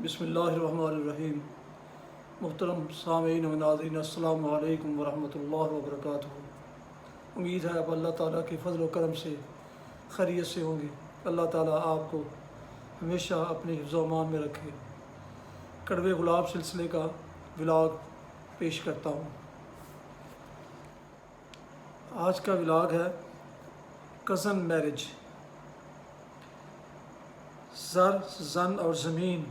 بسم اللہ الرحمن الرحیم۔ محترم سامعین و ناظرین، السلام علیکم ورحمۃ اللہ وبرکاتہ۔ امید ہے اب اللہ تعالیٰ کے فضل و کرم سے خیریت سے ہوں گے۔ اللہ تعالیٰ آپ کو ہمیشہ اپنے حفظ و امان میں رکھے۔ کڑوے گلاب سلسلے کا ولاگ پیش کرتا ہوں۔ آج کا ولاگ ہے کزن میرج۔ زر، زن اور زمین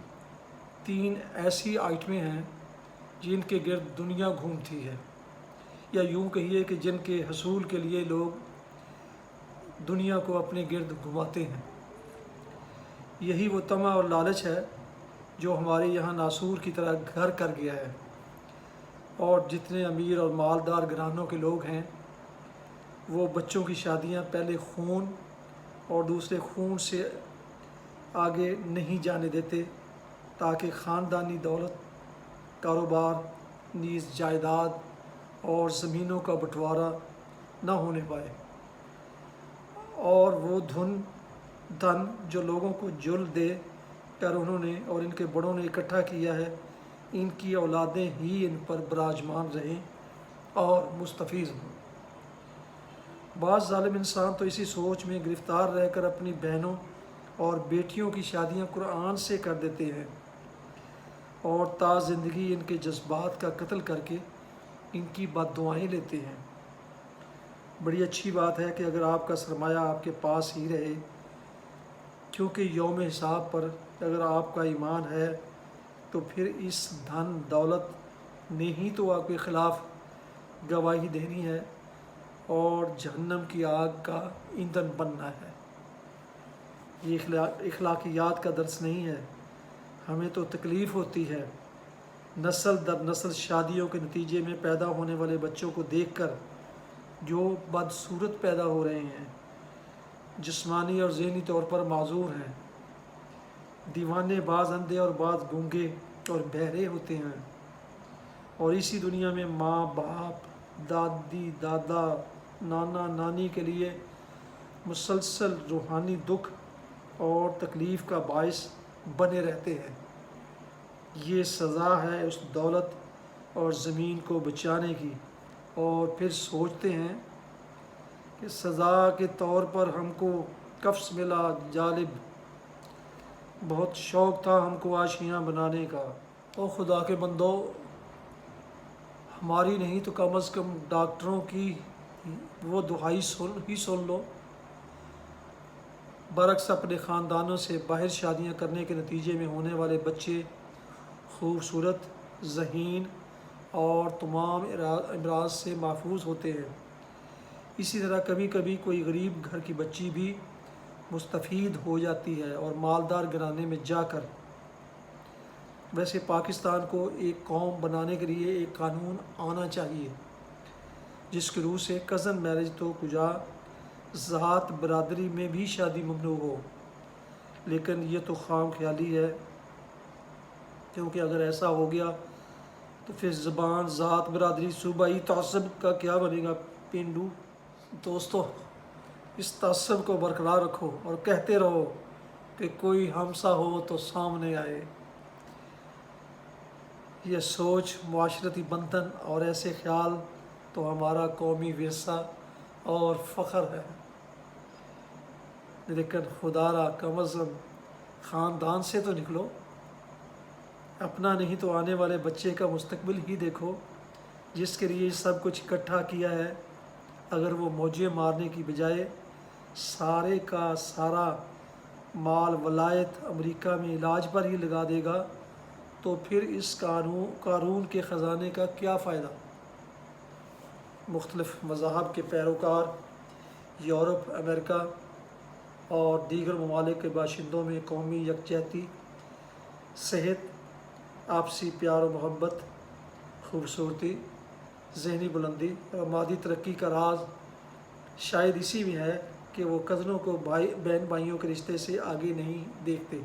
تین ایسی آئٹمیں ہیں جن کے گرد دنیا گھومتی ہے، یا یوں کہیے کہ جن کے حصول کے لیے لوگ دنیا کو اپنے گرد گھماتے ہیں۔ یہی وہ طمع اور لالچ ہے جو ہمارے یہاں ناسور کی طرح گھر کر گیا ہے، اور جتنے امیر اور مالدار گھرانوں کے لوگ ہیں وہ بچوں کی شادیاں پہلے خون اور دوسرے خون سے آگے نہیں جانے دیتے، تاکہ خاندانی دولت، کاروبار، نیز جائیداد اور زمینوں کا بٹوارہ نہ ہونے پائے، اور وہ دھن جو لوگوں کو جل دے کر انہوں نے اور ان کے بڑوں نے اکٹھا کیا ہے، ان کی اولادیں ہی ان پر براجمان رہیں اور مستفیض ہوں۔ بعض ظالم انسان تو اسی سوچ میں گرفتار رہ کر اپنی بہنوں اور بیٹیوں کی شادیاں قرآن سے کر دیتے ہیں، اور تا زندگی ان کے جذبات کا قتل کر کے ان کی بد دعائیں لیتے ہیں۔ بڑی اچھی بات ہے کہ اگر آپ کا سرمایہ آپ کے پاس ہی رہے، کیونکہ یوم حساب پر اگر آپ کا ایمان ہے تو پھر اس دھن دولت نے ہی تو آپ کے خلاف گواہی دینی ہے اور جہنم کی آگ کا ایندھن بننا ہے۔ یہ اخلاقیات کا درس نہیں ہے، ہمیں تو تکلیف ہوتی ہے نسل در نسل شادیوں کے نتیجے میں پیدا ہونے والے بچوں کو دیکھ کر، جو بدصورت پیدا ہو رہے ہیں، جسمانی اور ذہنی طور پر معذور ہیں، دیوانے بعض اندھے اور بعض گونگے اور بہرے ہوتے ہیں، اور اسی دنیا میں ماں باپ، دادی دادا، نانا نانی کے لیے مسلسل روحانی دکھ اور تکلیف کا باعث بنے رہتے ہیں۔ یہ سزا ہے اس دولت اور زمین کو بچانے کی، اور پھر سوچتے ہیں کہ سزا کے طور پر ہم کو کفس ملا جالب، بہت شوق تھا ہم کو آشیاں بنانے کا۔ او خدا کے بندو، ہماری نہیں تو کم از کم ڈاکٹروں کی وہ دہائی سن لو۔ برعکس اپنے خاندانوں سے باہر شادیاں کرنے کے نتیجے میں ہونے والے بچے خوبصورت، ذہین اور تمام امراض سے محفوظ ہوتے ہیں۔ اسی طرح کبھی کبھی کوئی غریب گھر کی بچی بھی مستفید ہو جاتی ہے اور مالدار گھرانے میں جا کر۔ ویسے پاکستان کو ایک قوم بنانے کے لیے ایک قانون آنا چاہیے جس کے روح سے کزن میرج تو کجا، ذات برادری میں بھی شادی ممنوع ہو، لیکن یہ تو خام خیالی ہے، کیونکہ اگر ایسا ہو گیا تو پھر زبان، ذات، برادری، صوبائی تعصب کا کیا بنے گا پینڈو۔ دوستو، اس تعصب کو برقرار رکھو اور کہتے رہو کہ کوئی ہمسا ہو تو سامنے آئے۔ یہ سوچ، معاشرتی بندھن اور ایسے خیال تو ہمارا قومی ورثہ اور فخر ہے، لیکن خدا را کم از کم خاندان سے تو نکلو، اپنا نہیں تو آنے والے بچے کا مستقبل ہی دیکھو جس کے لیے سب کچھ اکٹھا کیا ہے۔ اگر وہ موجیں مارنے کی بجائے سارے کا سارا مال ولایت امریکہ میں علاج پر ہی لگا دے گا تو پھر اس قارون کے خزانے کا کیا فائدہ۔ مختلف مذاہب کے پیروکار یورپ، امریکہ اور دیگر ممالک کے باشندوں میں قومی یکجہتی، صحت، آپسی پیار و محبت، خوبصورتی، ذہنی بلندی اور مادی ترقی کا راز شاید اسی میں ہے کہ وہ کزنوں کو بہن بھائیوں کے رشتے سے آگے نہیں دیکھتے۔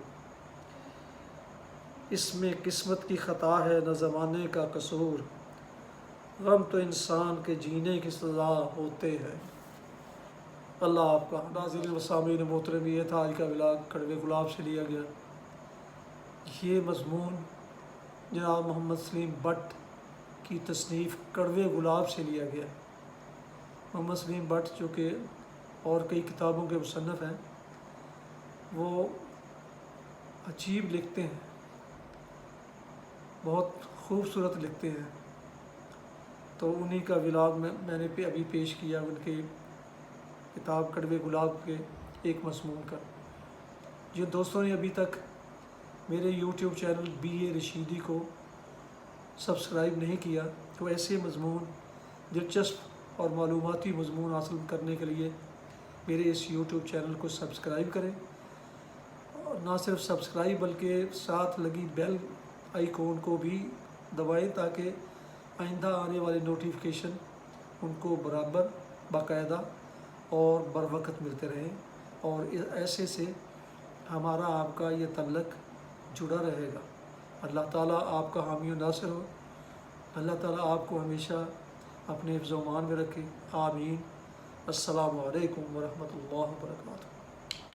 اس میں قسمت کی خطا ہے نہ زمانے کا قصور، غم تو انسان کے جینے کی سزا ہوتے ہیں۔ اللہ آپ کا۔ ناظرین و سامعین محترم، یہ تھا آج کا ولاگ کڑوے گلاب سے لیا گیا۔ یہ مضمون جناب محمد سلیم بٹ کی تصنیف کڑوے گلاب سے لیا گیا ہے۔ محمد سلیم بٹ جو کہ اور کئی کتابوں کے مصنف ہیں، وہ عجیب لکھتے ہیں، بہت خوبصورت لکھتے ہیں۔ تو انہی کا ولاگ میں نے ابھی پیش کیا ان کی کتاب کڑوے گلاب کے ایک مضمون کا۔ جن دوستوں نے ابھی تک میرے یوٹیوب چینل BA رشیدی کو سبسکرائب نہیں کیا تو ایسے مضمون، دلچسپ اور معلوماتی مضمون حاصل کرنے کے لیے میرے اس یوٹیوب چینل کو سبسکرائب کریں، اور نہ صرف سبسکرائب بلکہ ساتھ لگی بیل آئیکن کو بھی دبائیں تاکہ آئندہ آنے والے نوٹیفیکیشن ان کو برابر، باقاعدہ اور بروقت ملتے رہیں، اور ایسے سے ہمارا آپ کا یہ تعلق جڑا رہے گا۔ اللہ تعالیٰ آپ کا حامی و ناصر ہو، اللہ تعالیٰ آپ کو ہمیشہ اپنے حفظ و امان میں رکھے، آمین۔ السلام علیکم ورحمۃ اللہ وبرکاتہ۔